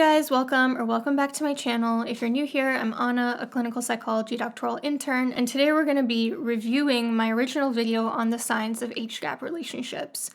guys, welcome back to my channel. If you're new here, I'm Anna, a clinical psychology doctoral intern, and today we're going to be reviewing my original video on the science of age gap relationships.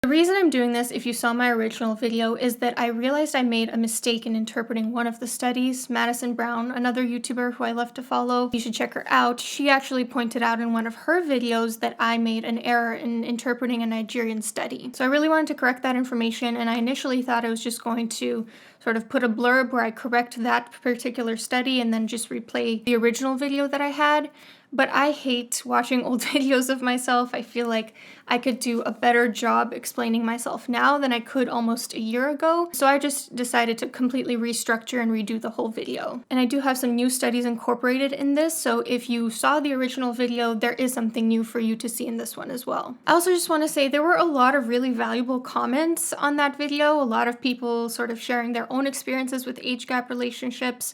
The reason I'm doing this, if you saw my original video, is that I realized I made a mistake in interpreting one of the studies. Madison Brown, another YouTuber who I love to follow, you should check her out. She actually pointed out in one of her videos that I made an error in interpreting a Nigerian study. So I really wanted to correct that information, and I initially thought I was just going to sort of put a blurb where I correct that particular study and then just replay the original video that I had. But I hate watching old videos of myself. I feel like I could do a better job explaining myself now than I could almost a year ago. So I just decided to completely restructure and redo the whole video. And I do have some new studies incorporated in this, so if you saw the original video, there is something new for you to see in this one as well. I also just want to say there were a lot of really valuable comments on that video, a lot of people sort of sharing their own experiences with age gap relationships.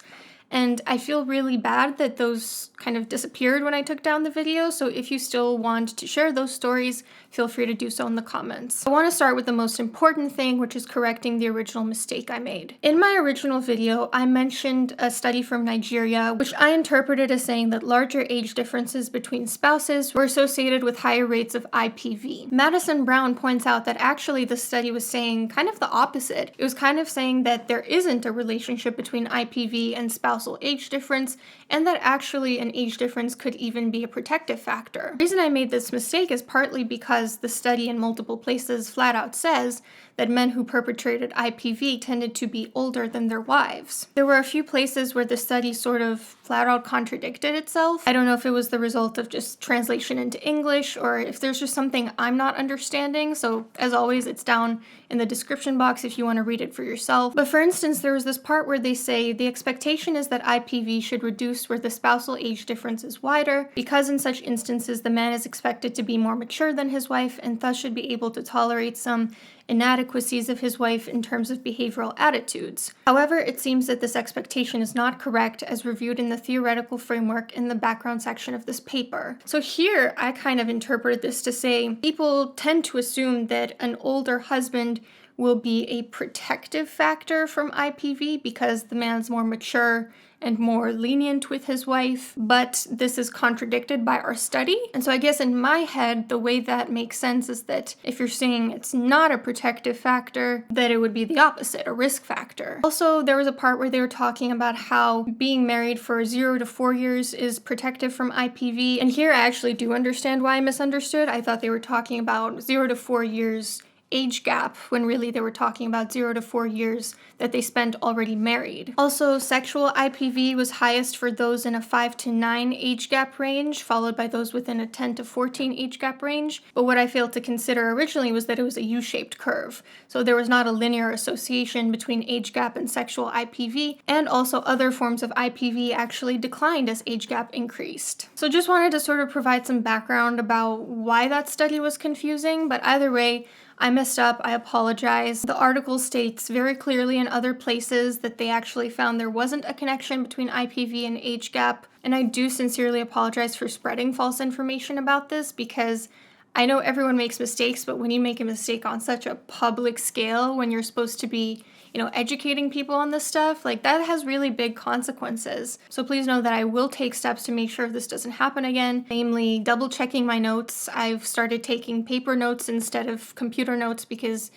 And I feel really bad that those kind of disappeared when I took down the video, so if you still want to share those stories, feel free to do so in the comments. I want to start with the most important thing, which is correcting the original mistake I made. In my original video, I mentioned a study from Nigeria, which I interpreted as saying that larger age differences between spouses were associated with higher rates of IPV. Madison Brown points out that actually the study was saying kind of the opposite. It was kind of saying that there isn't a relationship between IPV and spousal age difference, and that actually an age difference could even be a protective factor. The reason I made this mistake is partly because the study in multiple places flat out says that men who perpetrated IPV tended to be older than their wives. There were a few places where the study sort of flat out contradicted itself. I don't know if it was the result of just translation into English or if there's just something I'm not understanding, so as always it's down in the description box if you want to read it for yourself. But for instance, there was this part where they say the expectation is that IPV should reduce where the spousal age difference is wider, because in such instances the man is expected to be more mature than his wife and thus should be able to tolerate some inadequacies of his wife in terms of behavioral attitudes. However, it seems that this expectation is not correct as reviewed in the theoretical framework in the background section of this paper. So here, I kind of interpreted this to say people tend to assume that an older husband will be a protective factor from IPV because the man's more mature and more lenient with his wife, but this is contradicted by our study. And so I guess in my head, the way that makes sense is that if you're saying it's not a protective factor, that it would be the opposite, a risk factor. Also, there was a part where they were talking about how being married for 0 to 4 years is protective from IPV. And here I actually do understand why I misunderstood. I thought they were talking about 0 to 4 years age gap, when really they were talking about 0 to 4 years that they spent already married. Also, sexual IPV was highest for those in a 5 to 9 age gap range, followed by those within a 10 to 14 age gap range. But what I failed to consider originally was that it was a U-shaped curve. So there was not a linear association between age gap and sexual IPV, and also other forms of IPV actually declined as age gap increased. So just wanted to sort of provide some background about why that study was confusing, but either way, I messed up, I apologize. The article states very clearly in other places that they actually found there wasn't a connection between IPV and age gap, and I do sincerely apologize for spreading false information about this because I know everyone makes mistakes, but when you make a mistake on such a public scale, when you're supposed to be, educating people on this stuff, like that has really big consequences. So please know that I will take steps to make sure this doesn't happen again, namely double checking my notes. I've started taking paper notes instead of computer notes because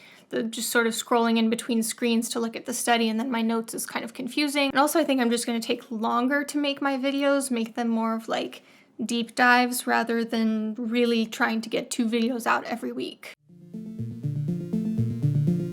just sort of scrolling in between screens to look at the study and then my notes is kind of confusing. And also I think I'm just going to take longer to make my videos, make them more of like deep dives rather than really trying to get 2 videos out every week.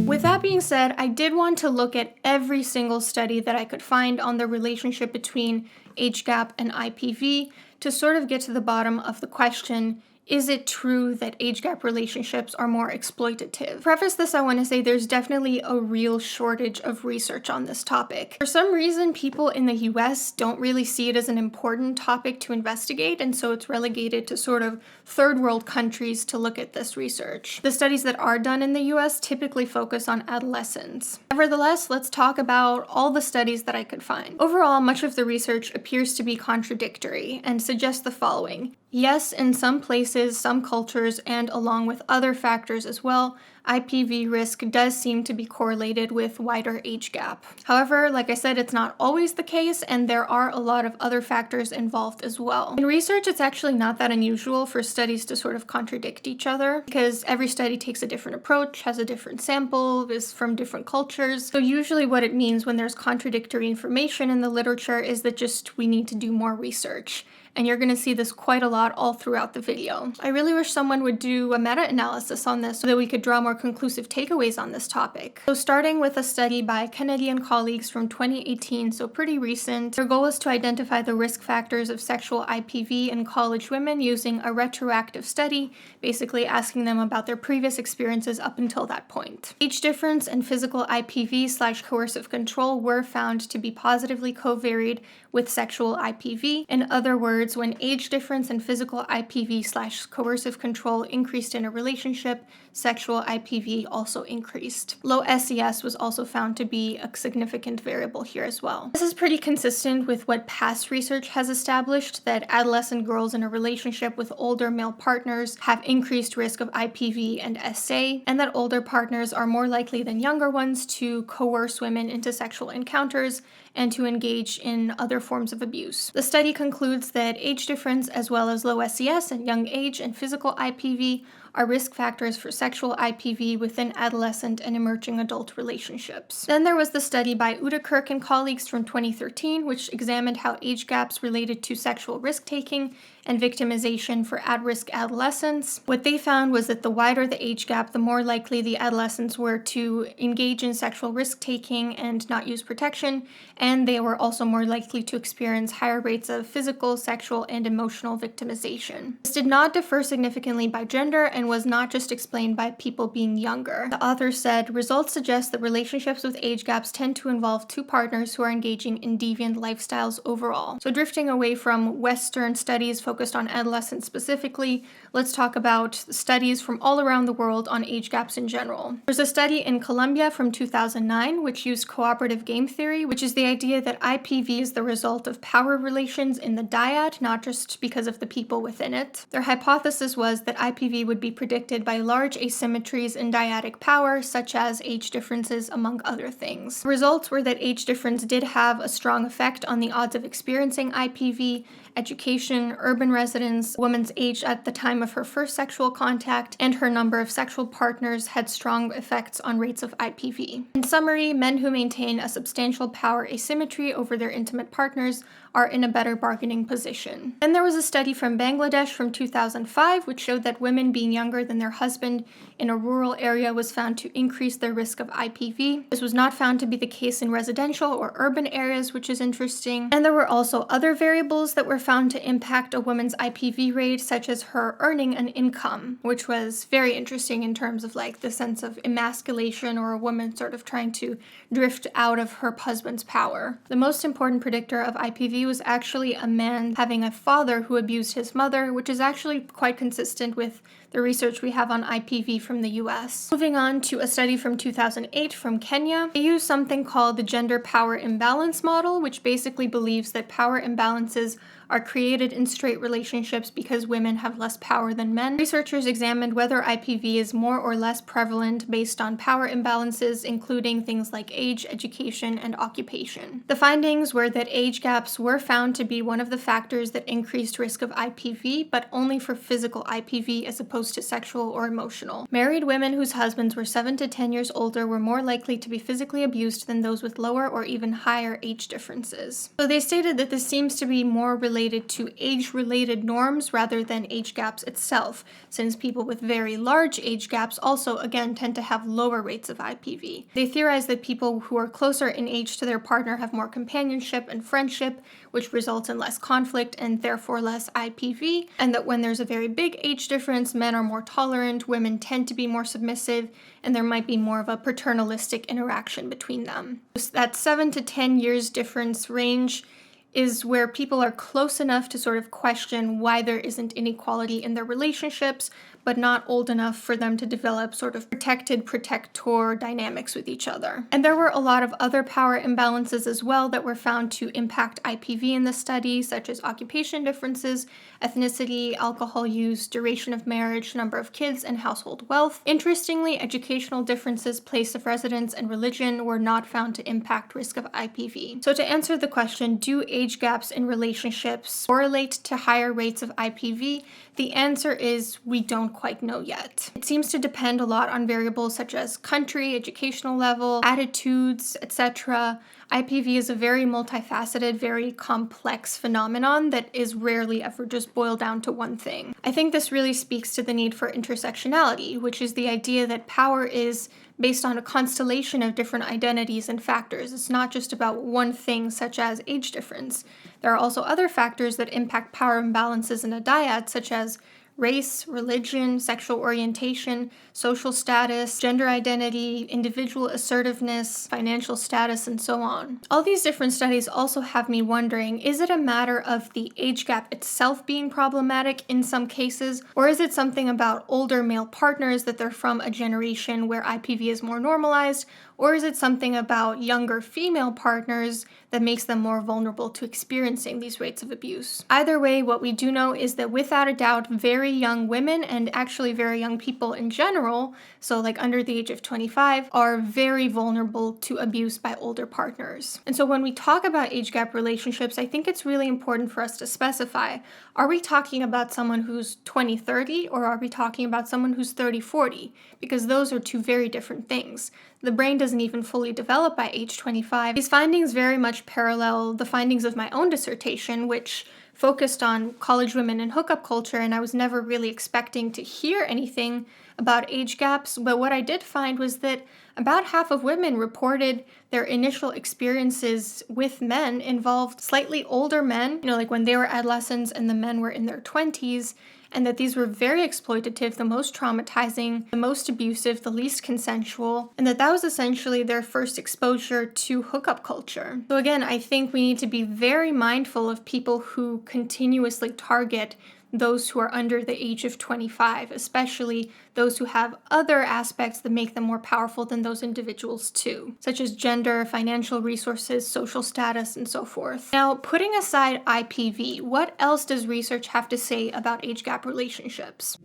With that being said, I did want to look at every single study that I could find on the relationship between age gap and IPV to sort of get to the bottom of the question, is it true that age gap relationships are more exploitative? To preface this, I want to say there's definitely a real shortage of research on this topic. For some reason, people in the US don't really see it as an important topic to investigate, and so it's relegated to sort of third world countries to look at this research. The studies that are done in the US typically focus on adolescents. Nevertheless, let's talk about all the studies that I could find. Overall, much of the research appears to be contradictory and suggests the following. Yes, in some places, some cultures, and along with other factors as well, IPV risk does seem to be correlated with wider age gap. However, like I said, it's not always the case, and there are a lot of other factors involved as well. In research, it's actually not that unusual for studies to sort of contradict each other, because every study takes a different approach, has a different sample, is from different cultures. So usually what it means when there's contradictory information in the literature is that just we need to do more research. And you're going to see this quite a lot all throughout the video. I really wish someone would do a meta-analysis on this so that we could draw more conclusive takeaways on this topic. So starting with a study by Kennedy and colleagues from 2018, so pretty recent, their goal was to identify the risk factors of sexual IPV in college women using a retroactive study, basically asking them about their previous experiences up until that point. Age difference and physical IPV/coercive control were found to be positively covaried with sexual IPV. In other words, when age difference and physical IPV/coercive control increased in a relationship, sexual IPV also increased. Low SES was also found to be a significant variable here as well. This is pretty consistent with what past research has established, that adolescent girls in a relationship with older male partners have increased risk of IPV and SA, and that older partners are more likely than younger ones to coerce women into sexual encounters and to engage in other forms of abuse. The study concludes that age difference as well as low SES and young age and physical IPV are risk factors for sexual IPV within adolescent and emerging adult relationships. Then there was the study by Udekirk and colleagues from 2013, which examined how age gaps related to sexual risk-taking and victimization for at-risk adolescents. What they found was that the wider the age gap, the more likely the adolescents were to engage in sexual risk-taking and not use protection, and they were also more likely to experience higher rates of physical, sexual, and emotional victimization. This did not differ significantly by gender and was not just explained by people being younger. The author said, results suggest that relationships with age gaps tend to involve two partners who are engaging in deviant lifestyles overall. So drifting away from Western studies focused on adolescents specifically, let's talk about studies from all around the world on age gaps in general. There's a study in Colombia from 2009 which used cooperative game theory, which is the idea that IPV is the result of power relations in the dyad, not just because of the people within it. Their hypothesis was that IPV would be predicted by large asymmetries in dyadic power, such as age differences, among other things. The results were that age difference did have a strong effect on the odds of experiencing IPV, education, urban residence, woman's age at the time of her first sexual contact, and her number of sexual partners had strong effects on rates of IPV. In summary, men who maintain a substantial power asymmetry over their intimate partners are in a better bargaining position. Then there was a study from Bangladesh from 2005 which showed that women being younger than their husband in a rural area was found to increase their risk of IPV. This was not found to be the case in residential or urban areas, which is interesting. And there were also other variables that were found to impact a woman's IPV rate, such as her earning an income, which was very interesting in terms of like the sense of emasculation or a woman sort of trying to drift out of her husband's power. The most important predictor of IPV was actually a man having a father who abused his mother, which is actually quite consistent with the research we have on IPV from the US. Moving on to a study from 2008 from Kenya, they used something called the gender power imbalance model, which basically believes that power imbalances are created in straight relationships because women have less power than men. Researchers examined whether IPV is more or less prevalent based on power imbalances, including things like age, education, and occupation. The findings were that age gaps were found to be one of the factors that increased risk of IPV, but only for physical IPV as opposed to sexual or emotional. Married women whose husbands were 7 to 10 years older were more likely to be physically abused than those with lower or even higher age differences. So they stated that this seems to be more related to age-related norms rather than age gaps itself, since people with very large age gaps also, again, tend to have lower rates of IPV. They theorize that people who are closer in age to their partner have more companionship and friendship, which results in less conflict and therefore less IPV, and that when there's a very big age difference, men are more tolerant, women tend to be more submissive, and there might be more of a paternalistic interaction between them. That 7 to 10 years difference range is where people are close enough to sort of question why there isn't inequality in their relationships, but not old enough for them to develop sort of protected protector dynamics with each other. And there were a lot of other power imbalances as well that were found to impact IPV in the study, such as occupation differences, ethnicity, alcohol use, duration of marriage, number of kids, and household wealth. Interestingly, educational differences, place of residence, and religion were not found to impact risk of IPV. So to answer the question, do age gaps in relationships correlate to higher rates of IPV? The answer is we don't quite know yet. It seems to depend a lot on variables such as country, educational level, attitudes, etc. IPV is a very multifaceted, very complex phenomenon that is rarely ever just boiled down to one thing. I think this really speaks to the need for intersectionality, which is the idea that power is based on a constellation of different identities and factors. It's not just about one thing, such as age difference. There are also other factors that impact power imbalances in a dyad, such as race, religion, sexual orientation, social status, gender identity, individual assertiveness, financial status, and so on. All these different studies also have me wondering, is it a matter of the age gap itself being problematic in some cases, or is it something about older male partners that they're from a generation where IPV is more normalized, or is it something about younger female partners that makes them more vulnerable to experiencing these rates of abuse? Either way, what we do know is that without a doubt, very young women and actually very young people in general, so like under the age of 25, are very vulnerable to abuse by older partners. And so when we talk about age gap relationships, I think it's really important for us to specify, are we talking about someone who's 20-30 or are we talking about someone who's 30-40? Because those are two very different things. The brain doesn't even fully develop by age 25. These findings very much parallel the findings of my own dissertation, which focused on college women and hookup culture, and I was never really expecting to hear anything about age gaps, but what I did find was that about half of women reported their initial experiences with men involved slightly older men, like when they were adolescents and the men were in their 20s, and that these were very exploitative, the most traumatizing, the most abusive, the least consensual, and that was essentially their first exposure to hookup culture. So again, I think we need to be very mindful of people who continuously target those who are under the age of 25, especially those who have other aspects that make them more powerful than those individuals too, such as gender, financial resources, social status, and so forth. Now, putting aside IPV, what else does research have to say about age gap relationships?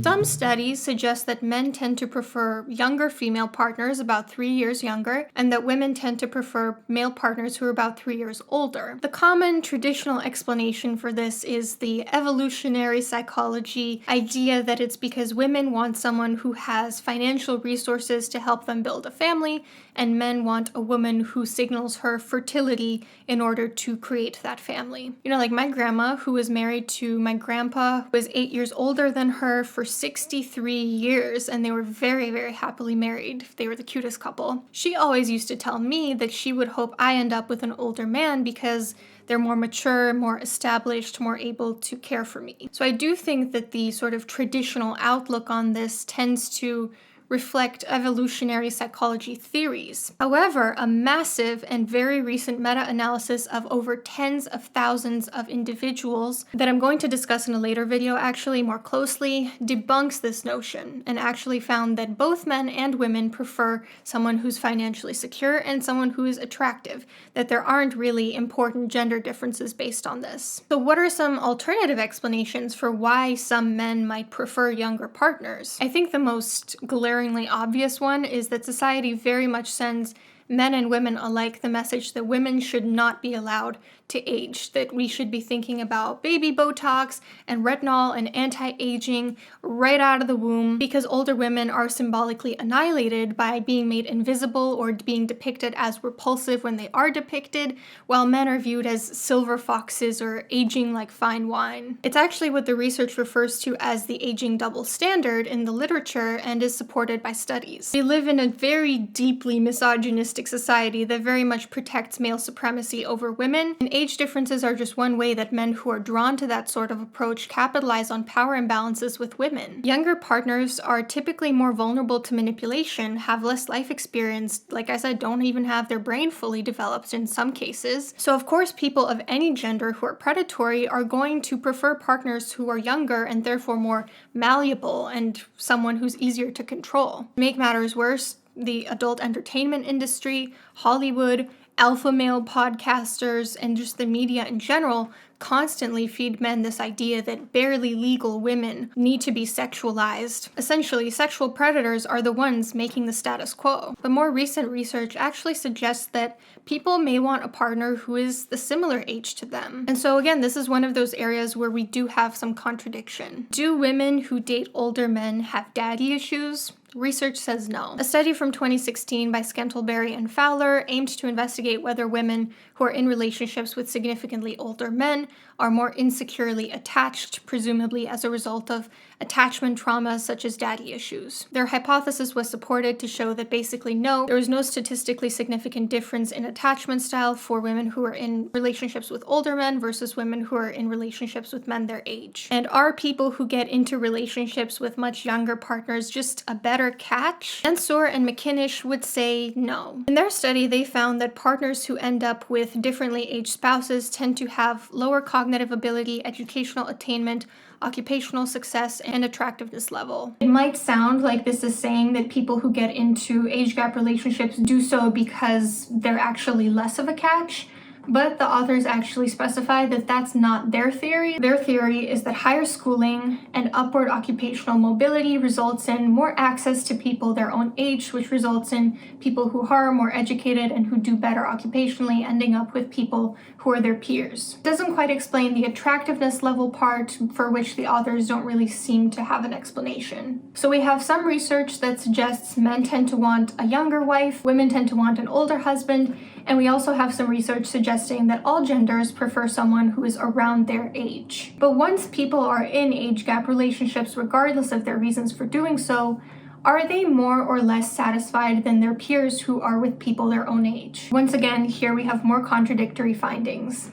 Some studies suggest that men tend to prefer younger female partners, about 3 years younger, and that women tend to prefer male partners who are about 3 years older. The common traditional explanation for this is the evolutionary psychology idea that it's because women want someone who has financial resources to help them build a family, and men want a woman who signals her fertility in order to create that family. Like my grandma, who was married to my grandpa, who was 8 years older than her for 63 years, and they were very, very happily married. They were the cutest couple. She always used to tell me that she would hope I end up with an older man because they're more mature, more established, more able to care for me. So I do think that the sort of traditional outlook on this tends to reflect evolutionary psychology theories. However, a massive and very recent meta-analysis of over tens of thousands of individuals that I'm going to discuss in a later video actually more closely debunks this notion and actually found that both men and women prefer someone who's financially secure and someone who is attractive, that there aren't really important gender differences based on this. So what are some alternative explanations for why some men might prefer younger partners? I think the most glaring obvious one is that society very much sends men and women alike the message that women should not be allowed to age, that we should be thinking about baby Botox and retinol and anti-aging right out of the womb, because older women are symbolically annihilated by being made invisible or being depicted as repulsive when they are depicted, while men are viewed as silver foxes or aging like fine wine. It's actually what the research refers to as the aging double standard in the literature and is supported by studies. We live in a very deeply misogynistic society that very much protects male supremacy over women, and age differences are just one way that men who are drawn to that sort of approach capitalize on power imbalances with women. Younger partners are typically more vulnerable to manipulation, have less life experience, like I said, don't even have their brain fully developed in some cases. So of course people of any gender who are predatory are going to prefer partners who are younger and therefore more malleable and someone who's easier to control. To make matters worse, the adult entertainment industry, Hollywood, alpha male podcasters, and just the media in general constantly feed men this idea that barely legal women need to be sexualized. Essentially, sexual predators are the ones making the status quo. But more recent research actually suggests that people may want a partner who is the similar age to them. And so again, this is one of those areas where we do have some contradiction. Do women who date older men have daddy issues? Research says no. A study from 2016 by Scantlebury and Fowler aimed to investigate whether women who are in relationships with significantly older men are more insecurely attached, presumably as a result of attachment trauma such as daddy issues. Their hypothesis was supported to show that basically no, there was no statistically significant difference in attachment style for women who are in relationships with older men versus women who are in relationships with men their age. And are people who get into relationships with much younger partners just a better catch? Ensor and McKinnish would say no. In their study, they found that partners who end up with differently aged spouses tend to have lower cognitive ability, educational attainment, occupational success, and attractiveness level. It might sound like this is saying that people who get into age gap relationships do so because they're actually less of a catch, but the authors actually specify that that's not their theory. Their theory is that higher schooling and upward occupational mobility results in more access to people their own age, which results in people who are more educated and who do better occupationally ending up with people who are their peers. It doesn't quite explain the attractiveness level part, for which the authors don't really seem to have an explanation. So we have some research that suggests men tend to want a younger wife, women tend to want an older husband, and we also have some research suggesting that all genders prefer someone who is around their age. But once people are in age gap relationships, regardless of their reasons for doing so, are they more or less satisfied than their peers who are with people their own age? Once again, here we have more contradictory findings.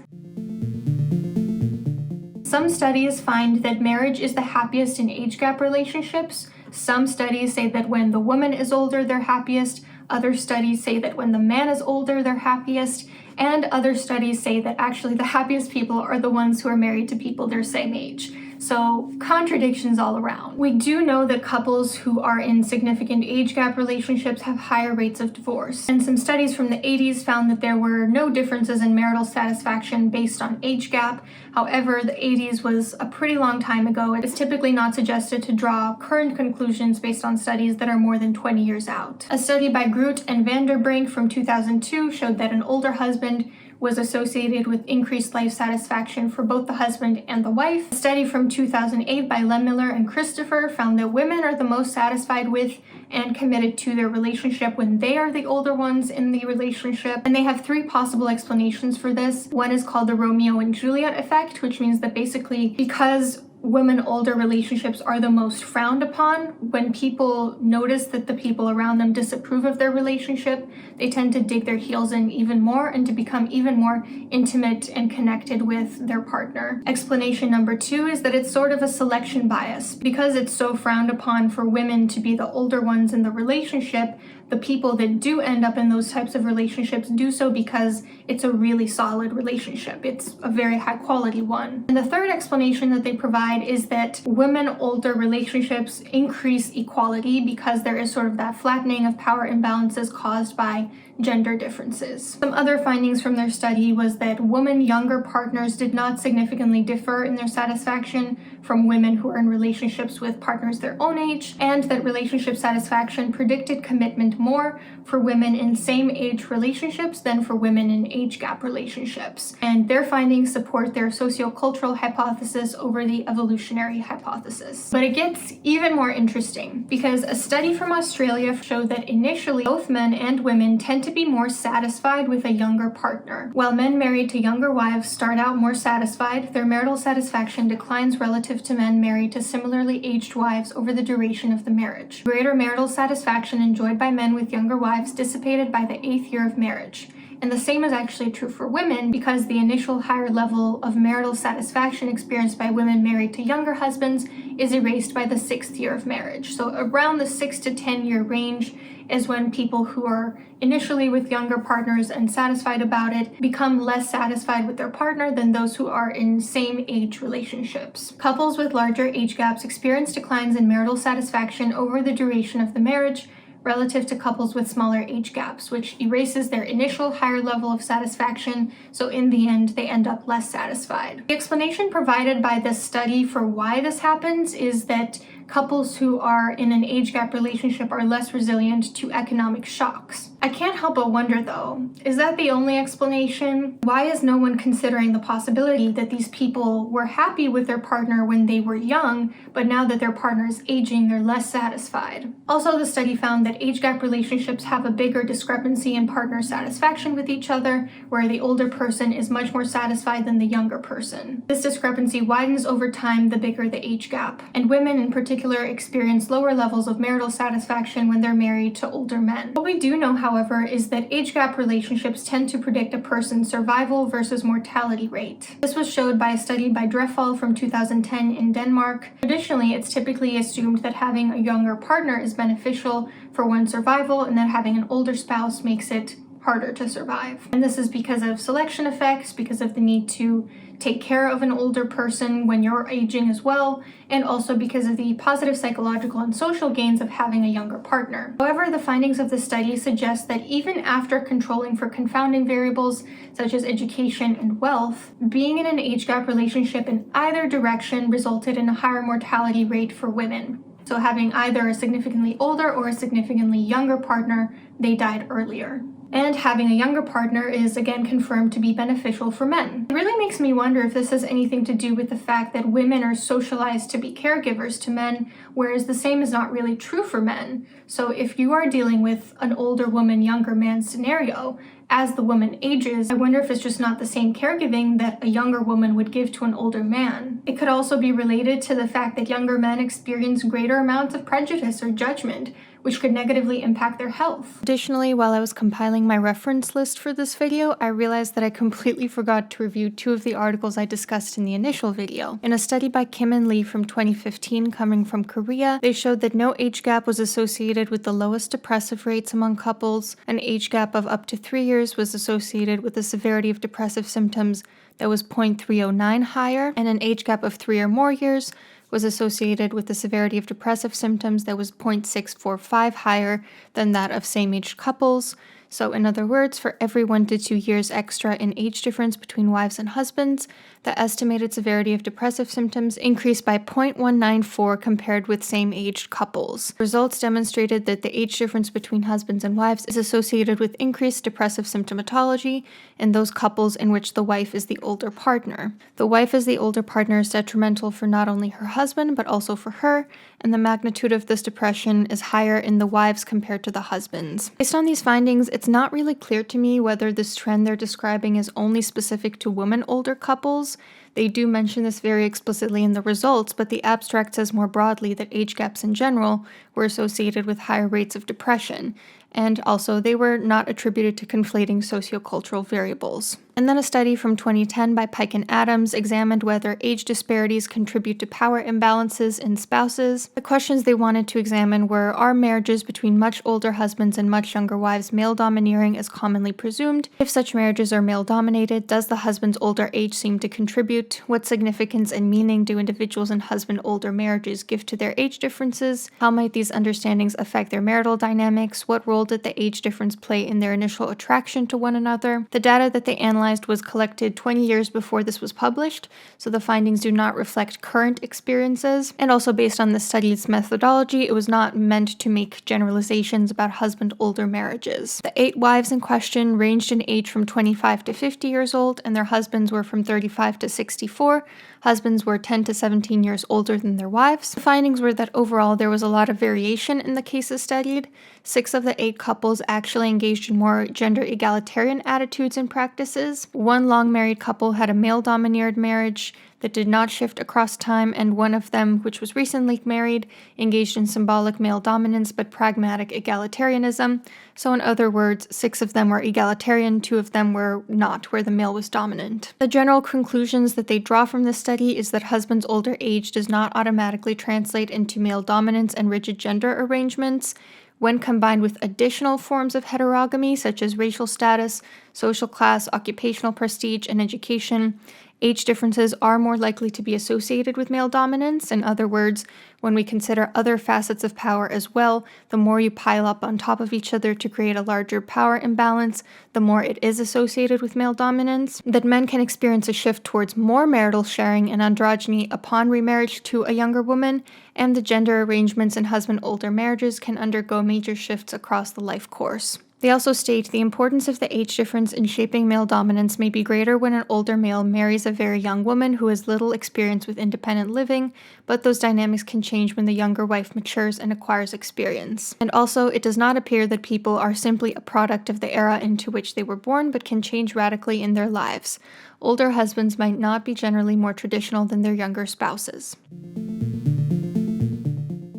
Some studies find that marriage is the happiest in age gap relationships. Some studies say that when the woman is older, they're happiest. Other studies say that when the man is older, they're happiest. And other studies say that actually the happiest people are the ones who are married to people their same age. So contradictions all around. We do know that couples who are in significant age gap relationships have higher rates of divorce. And some studies from the 80s found that there were no differences in marital satisfaction based on age gap. However, the 80s was a pretty long time ago. It is typically not suggested to draw current conclusions based on studies that are more than 20 years out. A study by Groot and Vanderbrink from 2002 showed that an older husband was associated with increased life satisfaction for both the husband and the wife. A study from 2008 by Lemiller and Christopher found that women are the most satisfied with and committed to their relationship when they are the older ones in the relationship. And they have three possible explanations for this. One is called the Romeo and Juliet effect, which means that basically because women older relationships are the most frowned upon, when people notice that the people around them disapprove of their relationship, they tend to dig their heels in even more and to become even more intimate and connected with their partner. Explanation number two is that it's sort of a selection bias. Because it's so frowned upon for women to be the older ones in the relationship, the people that do end up in those types of relationships do so because it's a really solid relationship. It's a very high quality one. And the third explanation that they provide is that women older relationships increase equality because there is sort of that flattening of power imbalances caused by gender differences. Some other findings from their study was that women younger partners did not significantly differ in their satisfaction from women who are in relationships with partners their own age, and that relationship satisfaction predicted commitment more for women in same age relationships than for women in age gap relationships. And their findings support their sociocultural hypothesis over the evolutionary hypothesis. But it gets even more interesting because a study from Australia showed that initially both men and women tend to be more satisfied with a younger partner. While men married to younger wives start out more satisfied, their marital satisfaction declines relative to men married to similarly aged wives over the duration of the marriage. Greater marital satisfaction enjoyed by men with younger wives dissipated by the 8th year of marriage. And the same is actually true for women because the initial higher level of marital satisfaction experienced by women married to younger husbands is erased by the 6th year of marriage. So around the 6 to 10 year range is when people who are initially with younger partners and satisfied about it become less satisfied with their partner than those who are in same age relationships. Couples with larger age gaps experience declines in marital satisfaction over the duration of the marriage relative to couples with smaller age gaps, which erases their initial higher level of satisfaction, so in the end they end up less satisfied. The explanation provided by this study for why this happens is that couples who are in an age gap relationship are less resilient to economic shocks. I can't help but wonder though, is that the only explanation? Why is no one considering the possibility that these people were happy with their partner when they were young, but now that their partner is aging, they're less satisfied? Also, the study found that age gap relationships have a bigger discrepancy in partner satisfaction with each other, where the older person is much more satisfied than the younger person. This discrepancy widens over time the bigger the age gap, and women in particular experience lower levels of marital satisfaction when they're married to older men. What we do know, however, is that age gap relationships tend to predict a person's survival versus mortality rate. This was showed by a study by Dreffel from 2010 in Denmark. Traditionally, it's typically assumed that having a younger partner is beneficial for one's survival and that having an older spouse makes it harder to survive. And this is because of selection effects, because of the need to take care of an older person when you're aging as well, and also because of the positive psychological and social gains of having a younger partner. However, the findings of the study suggest that even after controlling for confounding variables such as education and wealth, being in an age gap relationship in either direction resulted in a higher mortality rate for women. So having either a significantly older or a significantly younger partner, they died earlier. And having a younger partner is again confirmed to be beneficial for men. It really makes me wonder if this has anything to do with the fact that women are socialized to be caregivers to men, whereas the same is not really true for men. So if you are dealing with an older woman, younger man scenario, as the woman ages, I wonder if it's just not the same caregiving that a younger woman would give to an older man. It could also be related to the fact that younger men experience greater amounts of prejudice or judgment, which could negatively impact their health. Additionally, while I was compiling my reference list for this video, I realized that I completely forgot to review two of the articles I discussed in the initial video. In a study by Kim and Lee from 2015 coming from Korea, they showed that no age gap was associated with the lowest depressive rates among couples. An age gap of up to 3 years was associated with the severity of depressive symptoms that was 0.309 higher, and an age gap of 3 or more years was associated with the severity of depressive symptoms that was 0.645 higher than that of same-aged couples. So in other words, for every 1 to 2 years extra in age difference between wives and husbands, the estimated severity of depressive symptoms increased by 0.194 compared with same-aged couples. Results demonstrated that the age difference between husbands and wives is associated with increased depressive symptomatology in those couples in which the wife is the older partner. The wife as the older partner is detrimental for not only her husband, but also for her, and the magnitude of this depression is higher in the wives compared to the husbands. Based on these findings, it's not really clear to me whether this trend they're describing is only specific to women older couples. They do mention this very explicitly in the results, but the abstract says more broadly that age gaps in general were associated with higher rates of depression, and also they were not attributed to conflating sociocultural variables. And then a study from 2010 by Pike and Adams examined whether age disparities contribute to power imbalances in spouses. The questions they wanted to examine were, are marriages between much older husbands and much younger wives male-domineering as commonly presumed? If such marriages are male-dominated, does the husband's older age seem to contribute weight? What significance and meaning do individuals in husband-older marriages give to their age differences? How might these understandings affect their marital dynamics? What role did the age difference play in their initial attraction to one another? The data that they analyzed was collected 20 years before this was published, so the findings do not reflect current experiences. And also based on the study's methodology, it was not meant to make generalizations about husband-older marriages. The 8 wives in question ranged in age from 25 to 50 years old, and their husbands were from 35 to 64. Husbands were 10 to 17 years older than their wives. The findings were that overall there was a lot of variation in the cases studied. 6 of the 8 couples actually engaged in more gender egalitarian attitudes and practices. 1 long married couple had a male-dominated marriage that did not shift across time, and one of them, which was recently married, engaged in symbolic male dominance but pragmatic egalitarianism. So in other words, 6 of them were egalitarian, 2 of them were not, where the male was dominant. The general conclusions that they draw from this study is that husband's older age does not automatically translate into male dominance and rigid gender arrangements. When combined with additional forms of heterogamy, such as racial status, social class, occupational prestige, and education, age differences are more likely to be associated with male dominance. In other words, when we consider other facets of power as well, the more you pile up on top of each other to create a larger power imbalance, the more it is associated with male dominance. That men can experience a shift towards more marital sharing and androgyny upon remarriage to a younger woman, and the gender arrangements in husband-older marriages can undergo major shifts across the life course. They also state the importance of the age difference in shaping male dominance may be greater when an older male marries a very young woman who has little experience with independent living, but those dynamics can change when the younger wife matures and acquires experience. And also, it does not appear that people are simply a product of the era into which they were born, but can change radically in their lives. Older husbands might not be generally more traditional than their younger spouses.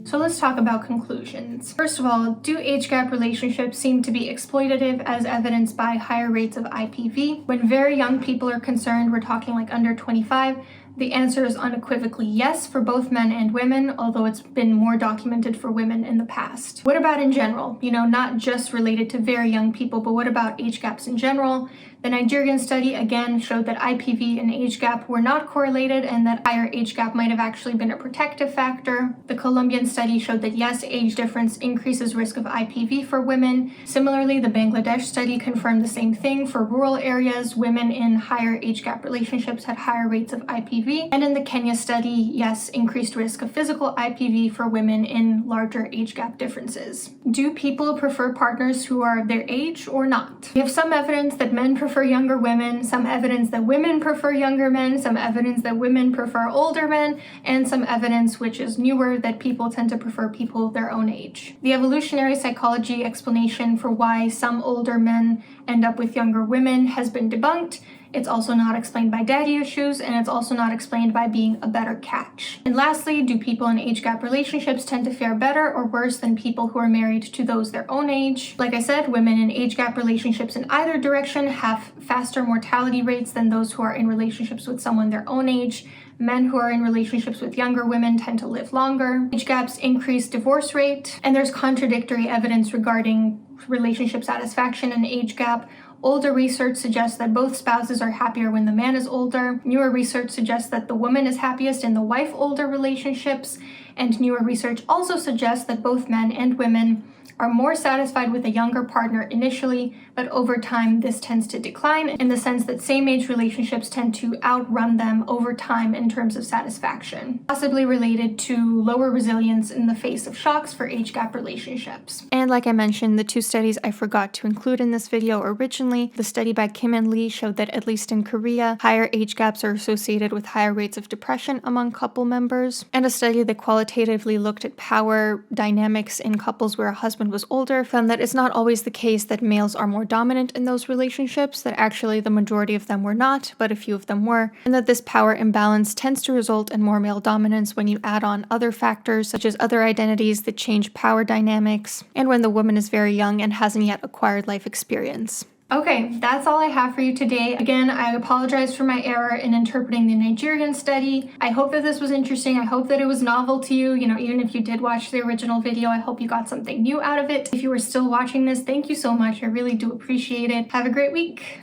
So let's talk about conclusions. First of all, do age gap relationships seem to be exploitative as evidenced by higher rates of IPV? When very young people are concerned, we're talking like under 25, the answer is unequivocally yes for both men and women, although it's been more documented for women in the past. What about in general? Not just related to very young people, but what about age gaps in general? The Nigerian study again showed that IPV and age gap were not correlated and that higher age gap might have actually been a protective factor. The Colombian study showed that yes, age difference increases risk of IPV for women. Similarly, the Bangladesh study confirmed the same thing. For rural areas, women in higher age gap relationships had higher rates of IPV. And in the Kenya study, yes, increased risk of physical IPV for women in larger age gap differences. Do people prefer partners who are their age or not? We have some evidence that men prefer younger women, some evidence that women prefer younger men, some evidence that women prefer older men, and some evidence, which is newer, that people tend to prefer people their own age. The evolutionary psychology explanation for why some older men end up with younger women has been debunked. It's also not explained by daddy issues, and it's also not explained by being a better catch. And lastly, do people in age gap relationships tend to fare better or worse than people who are married to those their own age? Like I said, women in age gap relationships in either direction have faster mortality rates than those who are in relationships with someone their own age. Men who are in relationships with younger women tend to live longer. Age gaps increase divorce rate, and there's contradictory evidence regarding relationship satisfaction and age gap. Older research suggests that both spouses are happier when the man is older. Newer research suggests that the woman is happiest in the wife-older relationships. And newer research also suggests that both men and women are more satisfied with a younger partner initially, but over time this tends to decline in the sense that same-age relationships tend to outrun them over time in terms of satisfaction, possibly related to lower resilience in the face of shocks for age gap relationships. And like I mentioned, the 2 studies I forgot to include in this video originally, the study by Kim and Lee showed that at least in Korea, higher age gaps are associated with higher rates of depression among couple members, and a study that qualitatively looked at power dynamics in couples where a husband was older found that it's not always the case that males are more dominant in those relationships, that actually the majority of them were not, but a few of them were, and that this power imbalance tends to result in more male dominance when you add on other factors such as other identities that change power dynamics, and when the woman is very young and hasn't yet acquired life experience. Okay, that's all I have for you today. Again, I apologize for my error in interpreting the Nigerian study. I hope that this was interesting. I hope that it was novel to you. Even if you did watch the original video, I hope you got something new out of it. If you are still watching this, thank you so much. I really do appreciate it. Have a great week.